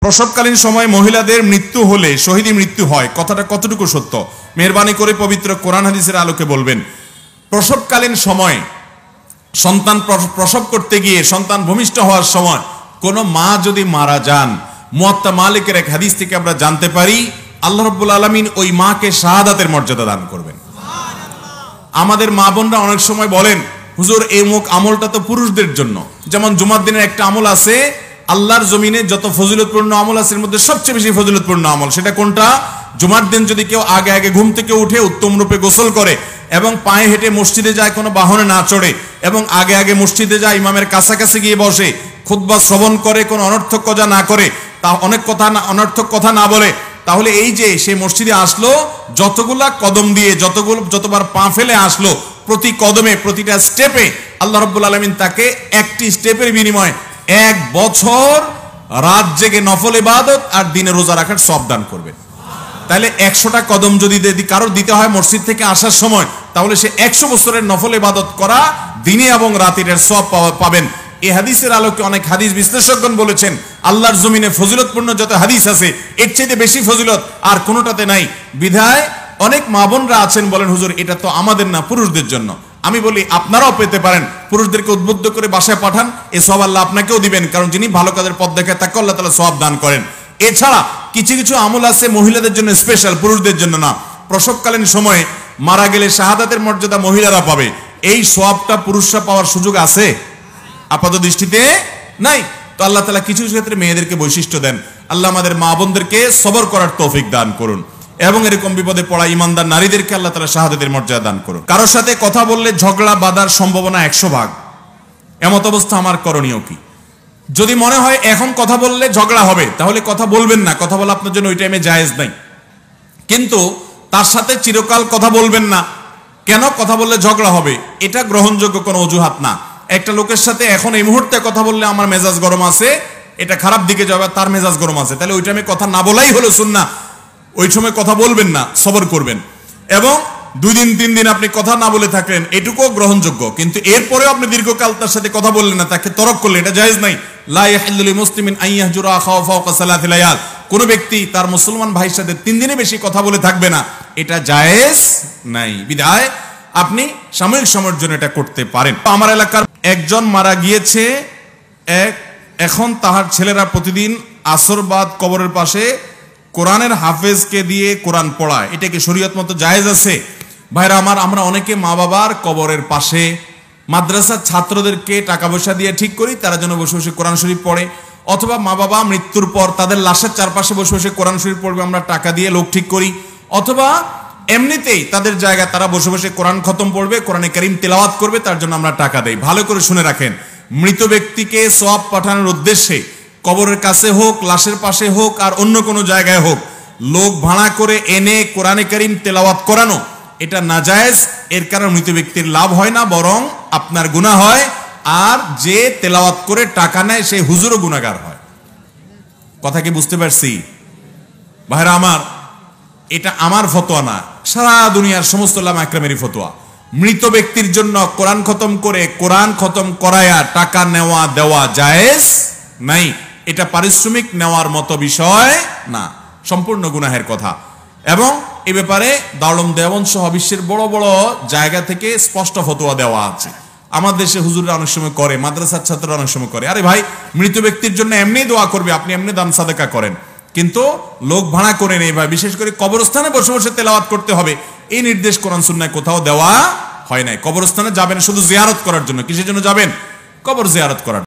প্রসবকালীন সময় মহিলাদের মৃত্যু হলে শহীদী মৃত্যু হয়, কথাটা কতটুকু সত্য? মেহেরবানি করে পবিত্র কোরআন হাদিসের আলোকে বলবেন। প্রসবকালীন সময় সন্তান প্রসব করতে গিয়ে সন্তান ভূমিষ্ঠ হওয়ার সময় কোনো মা যদি মারা যান, মুয়াত্তা মালিকের এক হাদিস থেকে আমরা জানতে পারি আল্লাহ রাব্বুল আলামিন ওই মাকে শাহাদাতের মর্যাদা দান করবেন। আমাদের মা বোনরা অনেক সময় বলেন, হুজুর এই মুখ আমলটা তো পুরুষদের জন্য। যেমন জুমার দিনের একটা আমল আছে, আল্লাহর জমিনে যত ফজিলতপূর্ণ আমল আছে এর মধ্যে সবচেয়ে বেশি ফজিলতপূর্ণ আমল সেটা কোনটা? জুমার দিন যদি কেউ আগে আগে ঘুম থেকে উঠে উত্তম রূপে গোসল করে এবং পায়ে হেঁটে মসজিদে যায়, কোনো বাহনে না চড়ে, এবং আগে আগে মসজিদে যায়, ইমামের কাছাকাছি গিয়ে বসে, খুতবা শ্রবণ করে, কোনো অনর্থক কথা না করে, তা অনর্থক কথা না বলে, তাহলে এই যে সে মসজিদে আসলো, যতগুলা কদম দিয়ে যতবার পা ফেলে আসলো, প্রতি কদমে প্রতিটা স্টেপে আল্লাহ রাব্বুল আলামিন তাকে একটি স্টেপের বিনিময়ে 1 বছর রাত জেগে নফল ইবাদত আর দিনে রোজা রাখার সওয়াব দান করবে। তাহলে 100টা কদম যদি কারোর দিতে হয় মসজিদ থেকে আসার সময়, তাহলে সে 100 বছরের নফল ইবাদত করা দিনে এবং রাতের সওয়াব পাবেন। এই হাদিসের আলোকে অনেক হাদিস বিশ্লেষকগণ বলেছেন আল্লাহর জমিনে ফজিলতপূর্ণ যত হাদিস আছে এর চাইতে বেশি ফজিলত আর কোনোটাতে নাই। বিধায় অনেক মা বোনরা আছেন বলেন, হুজুর এটা তো আমাদের না, পুরুষদের জন্য। আমি বলি আপনারাও পেতে পারেন, পুরুষদেরকে উদ্বুদ্ধ করে বাসায় পাঠান, এ সওয়াব আল্লাহ আপনাকেও দিবেন, কারণ যিনি ভালো কাজের পথ দেখায় তাকে আল্লাহ তাআলা সওয়াব দান করেন। এছাড়া কিছু কিছু আমল আছে মহিলাদের জন্য স্পেশাল, পুরুষদের জন্য না। প্রসবকালীন সময়ে মারা গেলে শাহাদাতের মর্যাদা মহিলারা পাবে, এই সওয়াবটা পুরুষরা পাওয়ার সুযোগ আছে? আপাত দৃষ্টিতে নাই। তো আল্লাহ তাআলা কিছু কিছু ক্ষেত্রে মেয়েদেরকে বৈশিষ্ট্য দেন। আল্লাহ আমাদের মা বোনদেরকে সবর করার তৌফিক দান করুন এবং এরকম বিপদে পড়া ইমানদার নারীদেরকে আল্লাহ তাআলা শাহাদাতের মর্যাদা দান করুন। কারোর সাথে কথা বললে ঝগড়া বাঁধার সম্ভাবনা 100 ভাগ। এমত অবস্থা আমার করণীয় কি? যদি মনে হয় এখন কথা বললে ঝগড়া হবে, তাহলে কথা বলবেন না, কথা বলা আপনার জন্য ওই টাইমে জায়েজ নাই। কিন্তু তার সাথে চিরকাল কথা বলবেন না, কেন? কথা বললে ঝগড়া হবে, এটা গ্রহণযোগ্য কোনো অজুহাত না। একটা লোকের সাথে এখন এই মুহূর্তে কথা বললে আমার মেজাজ গরম আছে, এটা খারাপ দিকে যাবে, তার মেজাজ গরম আছে, তাহলে ওই টাইমে কথা না বলাই হলো সুন্নাহ। ওই সময় কথা বলবেন না, সবর করবেন। এবং 2 দিন 3 দিন আপনি কথা না বলে থাকলেন, এটুকুও গ্রহণযোগ্য। কিন্তু এরপরেও আপনি দীর্ঘকাল তার সাথে কথা বললেন না, তাকে তরক করলেন, এটা জায়েজ নাই। লা ইয়াহিল্লু লিমুসলিমিন আন ইয়াহজুরা আখাহু ফাওকা সালাতি লায়াল। কোন ব্যক্তি তার মুসলমান ভাইয়ের সাথে 3 দিনের বেশি কথা বলে থাকবে না, এটা জায়েজ নাই। বিধায় আপনি সাময়িক সময়ের জন্য এটা করতে পারেন। আমার এলাকার একজন মারা গিয়েছে, এখন তাহার ছেলেরা প্রতিদিন আসর বাদ কবরের পাশে কোরআনের হাফেজকে দিয়ে কোরআন পড়ায়, এটা কি শরীয়ত মতো জায়েজ আছে? ভাইরা আমার, আমরা অনেকে মা বাবার কবরের পাশে মাদ্রাসার ছাত্রদেরকে টাকা পয়সা দিয়ে ঠিক করি তারা যেন বসে বসে কোরআন শরীফ পড়ে, অথবা মা বাবা মৃত্যুর পর তাদের লাশের চারপাশে বসে বসে কোরআন শরীফ পড়বে আমরা টাকা দিয়ে লোক ঠিক করি, অথবা এমনিতেই তাদের জায়গায় তারা বসে বসে কোরআন খতম পড়বে, কোরআনে কারীম তেলাওয়াত করবে, তার জন্য আমরা টাকা দেই। ভালো করে শুনে রাখেন, মৃত ব্যক্তিকে সওয়াব পাঠানোর উদ্দেশ্যে কবরের কাছে হোক, লাশের পাশে হোক, আর অন্য কোনো জায়গায় হোক, লোক ভাড়া করে এনে কোরআনে কারীম তেলাওয়াত করানো এটা নাজায়েজ। এর কারণে মৃত ব্যক্তির লাভ হয় না, বরং আপনার গুনাহ হয়, আর যে তেলাওয়াত করে টাকা নেয় সেই হুজুরও গুনাহগার হয়। কথা কি বুঝতে পারছি? ভাইরা আমার, এটা আমার ফতোয়া না, সারা দুনিয়ার সমস্ত উলামা একরামেরই ফতোয়া। মৃত ব্যক্তির জন্য কোরআন খতম করে কোরআন খতম করায়া টাকা নেওয়া দেওয়া জায়েজ নাই। এটা পারিশ্রমিক নেওয়ার মতো বিষয় না, সম্পূর্ণ গুনাহের কথা। এবং এ ব্যাপারে দারুল দেওবন্দ সহ বিশ্বের বড় বড় জায়গা থেকে স্পষ্ট ফতোয়া দেওয়া আছে। আমাদের দেশে হুজুররা অনেক সময় করে, মাদ্রাসার ছাত্ররা অনেক সময় করে, আরে ভাই মৃত ব্যক্তির জন্য এমনি দোয়া করবে, আপনি এমনি দান সাদাকা করেন, কিন্তু লোক ভাড়া করে নেই ভাই, বিশেষ করে কবরস্থানে বসে বসে তেলাওয়াত করতে হবে, এই নির্দেশ কোরআন সুন্নাহয় কোথাও দেওয়া হয় নাই। কবরস্থানে যাবেন শুধু জিয়ারত করার জন্য। কিসের জন্য যাবেন? কবর জিয়ারত করার।